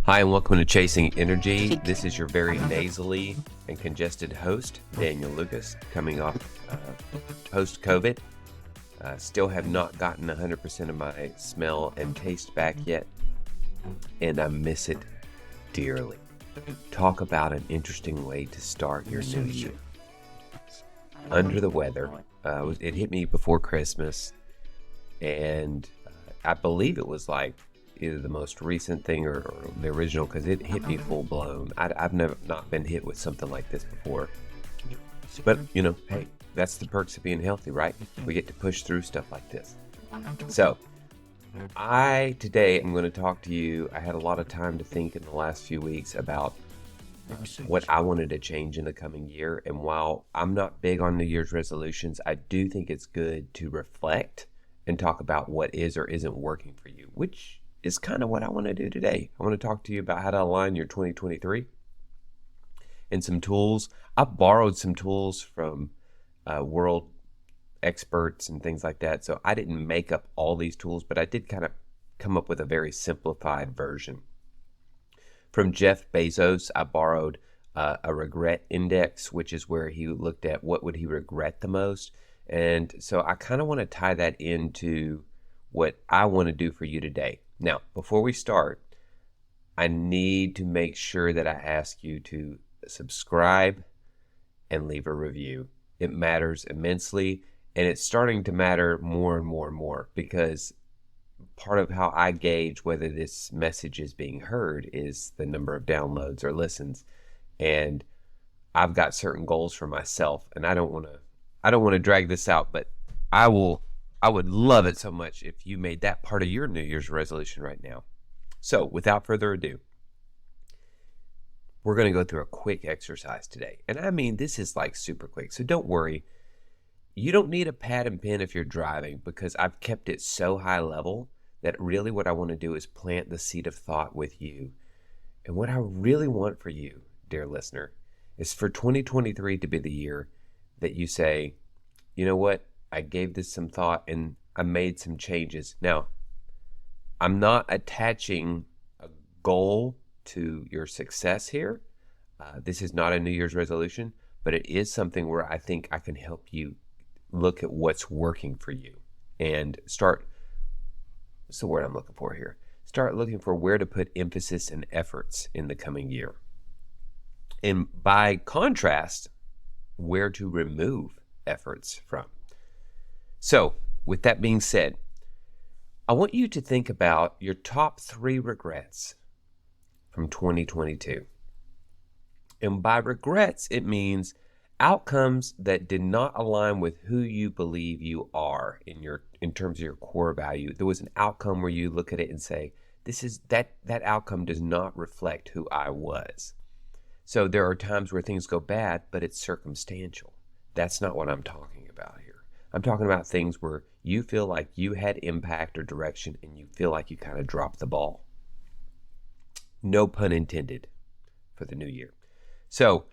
Hi, and welcome to Chasing Energy. This is your very nasally and congested host, Daniel Lucas, coming off post-COVID. Still have not gotten 100% of my smell and taste back yet, and I miss it dearly. Talk about an interesting way to start your new year. Under the weather. It hit me before Christmas, and I believe it was like either the most recent thing or the original, because it hit me full blown. I've never not been hit with something like this before. But, hey, that's the perks of being healthy, right? We get to push through stuff like this. So, today am going to talk to you. I had a lot of time to think in the last few weeks about what I wanted to change in the coming year. And while I'm not big on New Year's resolutions, I do think it's good to reflect and talk about what is or isn't working for you, which is kind of what I want to do today. I want to talk to you about how to align your 2023 and some tools. I borrowed some tools from world experts and things like that. So I didn't make up all these tools, but I did kind of come up with a very simplified version. From Jeff Bezos, I borrowed a regret index, which is where he looked at what would he regret the most. And so I kind of want to tie that into what I want to do for you today. Now, before we start, I need to make sure that I ask you to subscribe and leave a review. It matters immensely, and it's starting to matter more and more and more, because part of how I gauge whether this message is being heard is the number of downloads or listens. And I've got certain goals for myself, and I don't want to drag this out, but I would love it so much if you made that part of your New Year's resolution right now. So without further ado, we're going to go through a quick exercise today. And I mean, this is like super quick. So don't worry. You don't need a pad and pen if you're driving, because I've kept it so high level that really what I want to do is plant the seed of thought with you. And what I really want for you, dear listener, is for 2023 to be the year that you say, you know what? I gave this some thought and I made some changes. Now, I'm not attaching a goal to your success here. This is not a New Year's resolution, but it is something where I think I can help you look at what's working for you and start, what's the word I'm looking for here? Start looking for where to put emphasis and efforts in the coming year. And by contrast, where to remove efforts from. So, with that being said, I want you to think about your top 3 regrets from 2022. And by regrets, it means outcomes that did not align with who you believe you are in terms of your core value. There was an outcome where you look at it and say, that outcome does not reflect who I was. So there are times where things go bad, but it's circumstantial. That's not what I'm talking about here. I'm talking about things where you feel like you had impact or direction and you feel like you kind of dropped the ball. No pun intended for the new year. So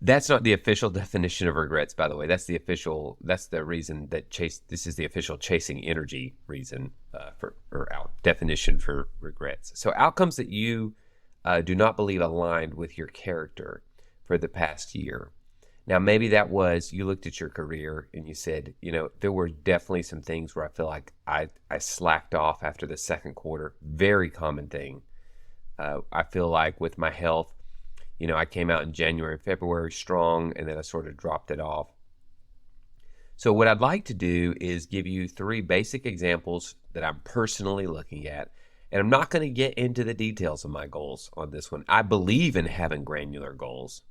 that's not the official definition of regrets, by the way. That's the reason that this is the official Chasing Energy reason definition for regrets. So outcomes that you do not believe aligned with your character for the past year. Now, maybe that was, you looked at your career and you said, there were definitely some things where I feel like I slacked off after the second quarter. Very common thing. I feel like with my health, I came out in January, February strong, and then I sort of dropped it off. So what I'd like to do is give you 3 basic examples that I'm personally looking at. And I'm not going to get into the details of my goals on this one. I believe in having granular goals,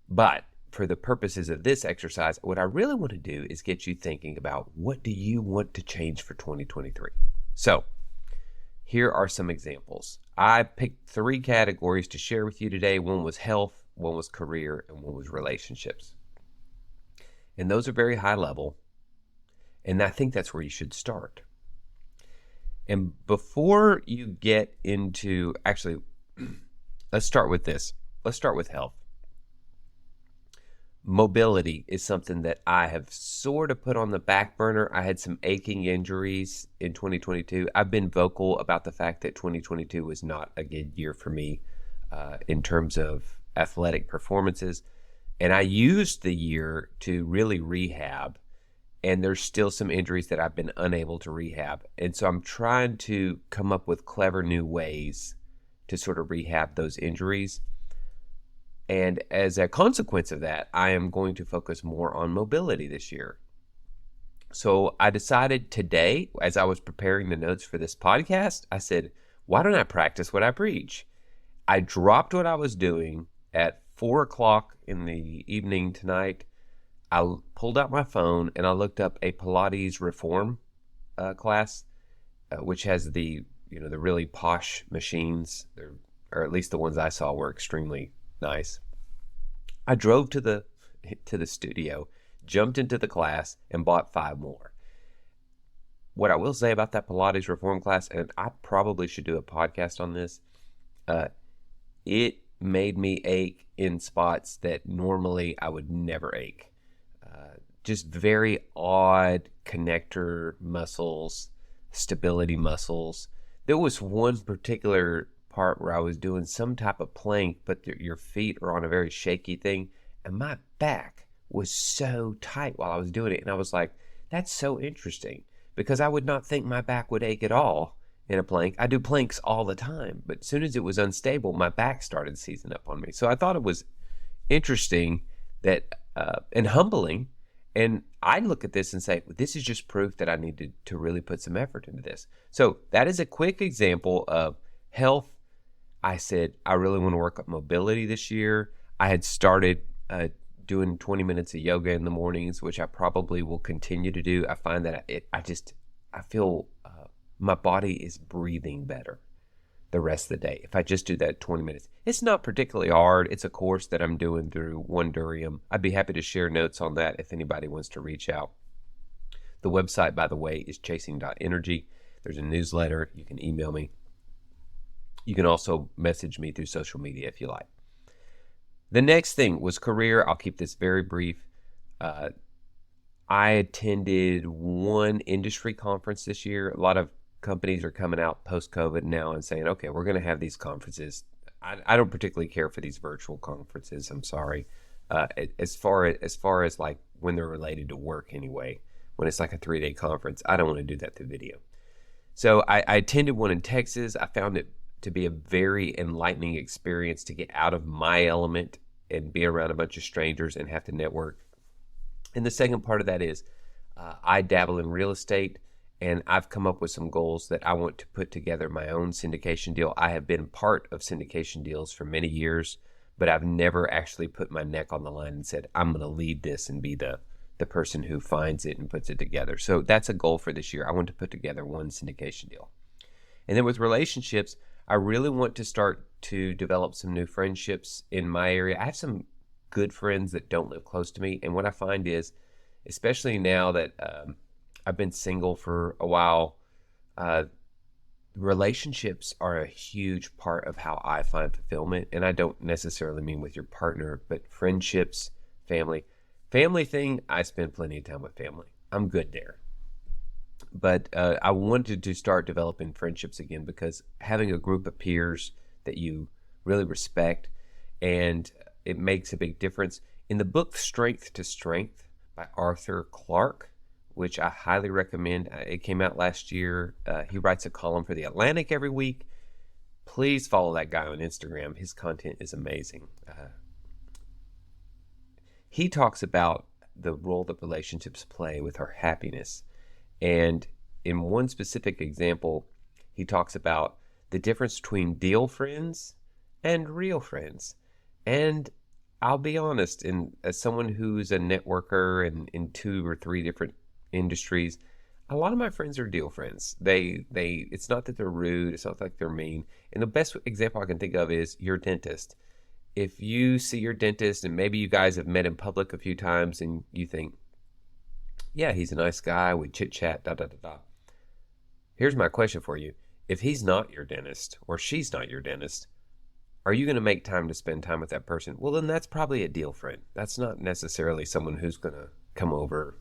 but for the purposes of this exercise, what I really want to do is get you thinking about, what do you want to change for 2023? So here are some examples. I picked 3 categories to share with you today. One was health, one was career, and one was relationships. And those are very high level. And I think that's where you should start. And before you get into, actually, let's start with this. Let's start with health. mobility is something that I have sort of put on the back burner. I had some aching injuries in 2022. I've been vocal about the fact that 2022 was not a good year for me in terms of athletic performances. And I used the year to really rehab. And there's still some injuries that I've been unable to rehab. And so I'm trying to come up with clever new ways to sort of rehab those injuries. And as a consequence of that, I am going to focus more on mobility this year. So I decided today, as I was preparing the notes for this podcast, I said, why don't I practice what I preach? I dropped what I was doing at 4 o'clock in the evening tonight. I pulled out my phone and I looked up a Pilates reform class, which has the really posh machines, or at least the ones I saw were extremely nice. I drove to the studio, jumped into the class, and bought 5 more. What I will say about that Pilates reform class, and I probably should do a podcast on this, it made me ache in spots that normally I would never ache. Just very odd connector muscles, stability muscles. There was one particular part where I was doing some type of plank, but your feet are on a very shaky thing, and my back was so tight while I was doing it. And I was like, that's so interesting, because I would not think my back would ache at all in a plank. I do planks all the time, but as soon as it was unstable, my back started seizing up on me. So I thought it was interesting that and humbling. And I look at this and say, this is just proof that I needed to really put some effort into this. So that is a quick example of health. I said, I really want to work up mobility this year. I had started doing 20 minutes of yoga in the mornings, which I probably will continue to do. I find that I feel my body is breathing better the rest of the day if I just do that 20 minutes. It's not particularly hard. It's a course that I'm doing through One Durium. I'd be happy to share notes on that if anybody wants to reach out. The website, by the way, is chasing.energy. There's a newsletter. You can email me. You can also message me through social media if you like. The next thing was career. I'll keep this very brief. I attended one industry conference this year. A lot of companies are coming out post-COVID now and saying, okay, we're going to have these conferences. I don't particularly care for these virtual conferences. I'm sorry. As far as like when they're related to work anyway, when it's like a 3-day conference, I don't want to do that through video. So I attended one in Texas. I found it to be a very enlightening experience to get out of my element and be around a bunch of strangers and have to network. And the second part of that is I dabble in real estate, and I've come up with some goals that I want to put together my own syndication deal. I have been part of syndication deals for many years, but I've never actually put my neck on the line and said, I'm going to lead this and be the person who finds it and puts it together. So that's a goal for this year. I want to put together one syndication deal. And then with relationships, I really want to start to develop some new friendships in my area. I have some good friends that don't live close to me. And what I find is, especially now that I've been single for a while, relationships are a huge part of how I find fulfillment. And I don't necessarily mean with your partner, but friendships, family. Family thing, I spend plenty of time with family. I'm good there. But I wanted to start developing friendships again, because having a group of peers that you really respect, and it makes a big difference. In the book Strength to Strength by Arthur Clarke, which I highly recommend. It came out last year. He writes a column for The Atlantic every week. Please follow that guy on Instagram. His content is amazing. He talks about the role that relationships play with our happiness. And in one specific example, he talks about the difference between deal friends and real friends. And I'll be honest, as someone who's a networker and in 2 or 3 different industries, a lot of my friends are deal friends. It's not that they're rude, it's not like they're mean. And the best example I can think of is your dentist. If you see your dentist and maybe you guys have met in public a few times and you think, yeah, he's a nice guy, we chit chat, Here's my question for you. If he's not your dentist or she's not your dentist, are you going to make time to spend time with that person? Well, then that's probably a deal friend. That's not necessarily someone who's going to come over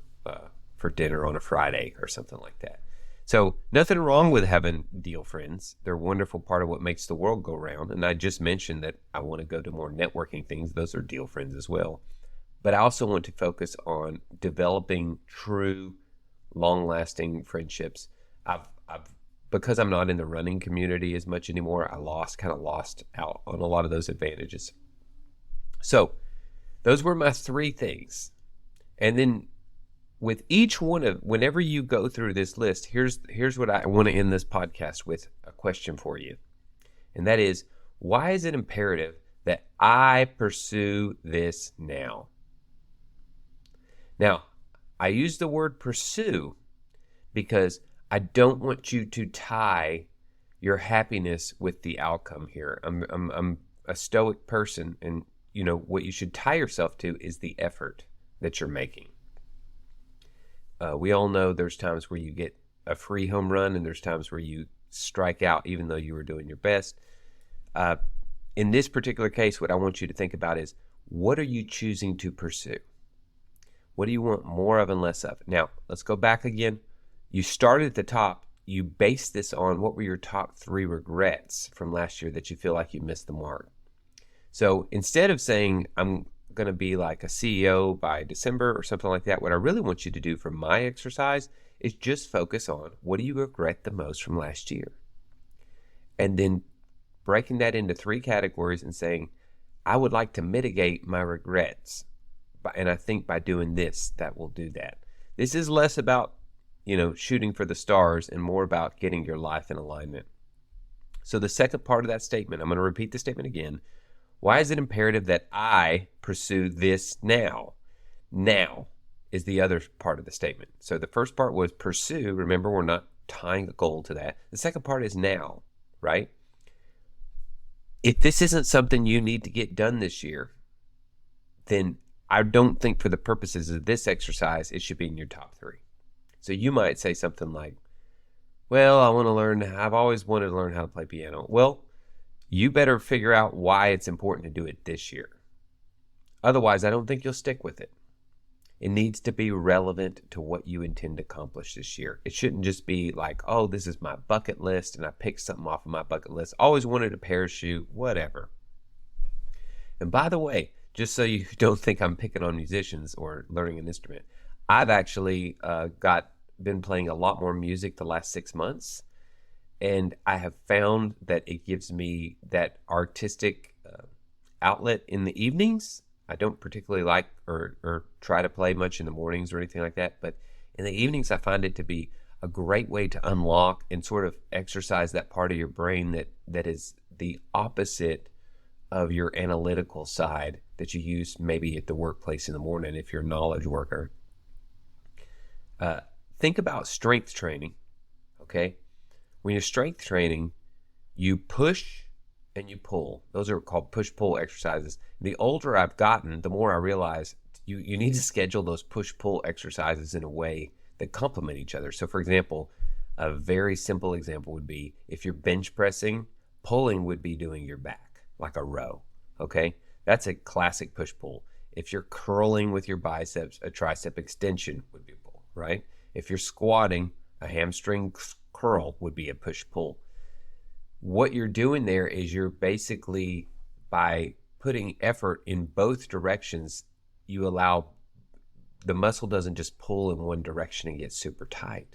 for dinner on a Friday or something like that. So nothing wrong with having deal friends. They're a wonderful part of what makes the world go round. And I just mentioned that I want to go to more networking things. Those are deal friends as well. But I also want to focus on developing true, long-lasting friendships. I've because I'm not in the running community as much anymore, I kind of lost out on a lot of those advantages. So those were my 3 things. And then with each one of, whenever you go through this list, here's what I want to end this podcast with, a question for you. And that is, why is it imperative that I pursue this now? Now, I use the word pursue because I don't want you to tie your happiness with the outcome here. I'm a stoic person, and what you should tie yourself to is the effort that you're making. We all know there's times where you get a free home run, and there's times where you strike out even though you were doing your best. In this particular case, what I want you to think about is, what are you choosing to pursue? What do you want more of and less of? Now, let's go back again. You started at the top. You based this on what were your top 3 regrets from last year that you feel like you missed the mark. So instead of saying, I'm going to be like a CEO by December or something like that, what I really want you to do for my exercise is just focus on, what do you regret the most from last year? And then breaking that into 3 categories and saying, I would like to mitigate my regrets. And I think by doing this, that will do that. This is less about shooting for the stars and more about getting your life in alignment. So the second part of that statement, I'm going to repeat the statement again. Why is it imperative that I pursue this now? Now is the other part of the statement. So the first part was pursue. Remember, we're not tying a goal to that. The second part is now, right? If this isn't something you need to get done this year, then I don't think for the purposes of this exercise, it should be in your top 3. So you might say something like, well, I've always wanted to learn how to play piano. Well, you better figure out why it's important to do it this year. Otherwise, I don't think you'll stick with it. It needs to be relevant to what you intend to accomplish this year. It shouldn't just be like, oh, this is my bucket list and I picked something off of my bucket list. Always wanted a parachute, whatever. And by the way, just so you don't think I'm picking on musicians or learning an instrument, I've actually been playing a lot more music the last 6 months, and I have found that it gives me that artistic outlet in the evenings. I don't particularly like or try to play much in the mornings or anything like that, but in the evenings I find it to be a great way to unlock and sort of exercise that part of your brain that is the opposite of your analytical side that you use maybe at the workplace in the morning if you're a knowledge worker. Think about strength training, okay? When you're strength training, you push and you pull. Those are called push-pull exercises. The older I've gotten, the more I realize you need to schedule those push-pull exercises in a way that complement each other. So, for example, a very simple example would be if you're bench pressing, pulling would be doing your back, like a row, okay? That's a classic push-pull. If you're curling with your biceps, a tricep extension would be a pull, right? If you're squatting, a hamstring curl would be a push-pull. What you're doing there is you're basically, by putting effort in both directions, you allow the muscle doesn't just pull in one direction and get super tight.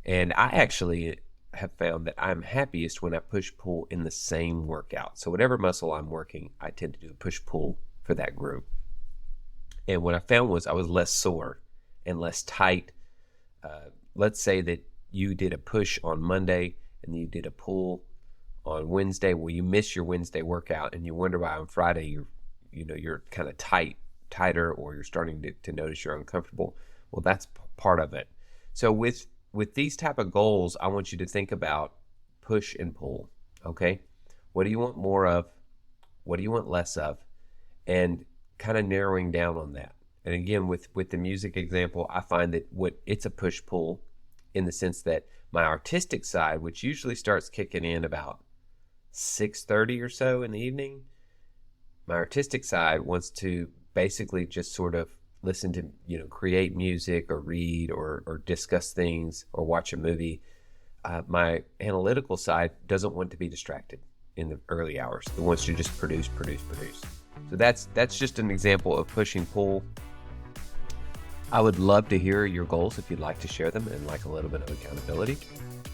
And I actually have found that I'm happiest when I push-pull in the same workout. So whatever muscle I'm working, I tend to do push-pull for that group. And what I found was I was less sore and less tight. Let's say that you did a push on Monday and you did a pull on Wednesday. Well, you miss your Wednesday workout and you wonder why on Friday you're kind of tighter, or you're starting to notice you're uncomfortable. Well, that's part of it. So with these type of goals, I want you to think about push and pull. Okay, what do you want more of? What do you want less of? And kind of narrowing down on that. And again, with the music example, I find that it's a push-pull in the sense that my artistic side, which usually starts kicking in about 6:30 or so in the evening. My artistic side wants to basically just sort of listen to, create music or read or discuss things or watch a movie. My analytical side doesn't want to be distracted in the early hours. It wants to just produce. So that's just an example of push and pull. I would love to hear your goals if you'd like to share them and like a little bit of accountability.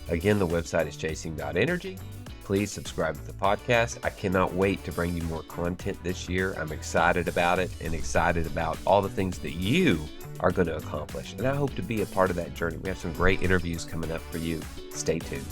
Again, the website is chasing.energy. Please subscribe to the podcast. I cannot wait to bring you more content this year. I'm excited about it and excited about all the things that you are going to accomplish. And I hope to be a part of that journey. We have some great interviews coming up for you. Stay tuned.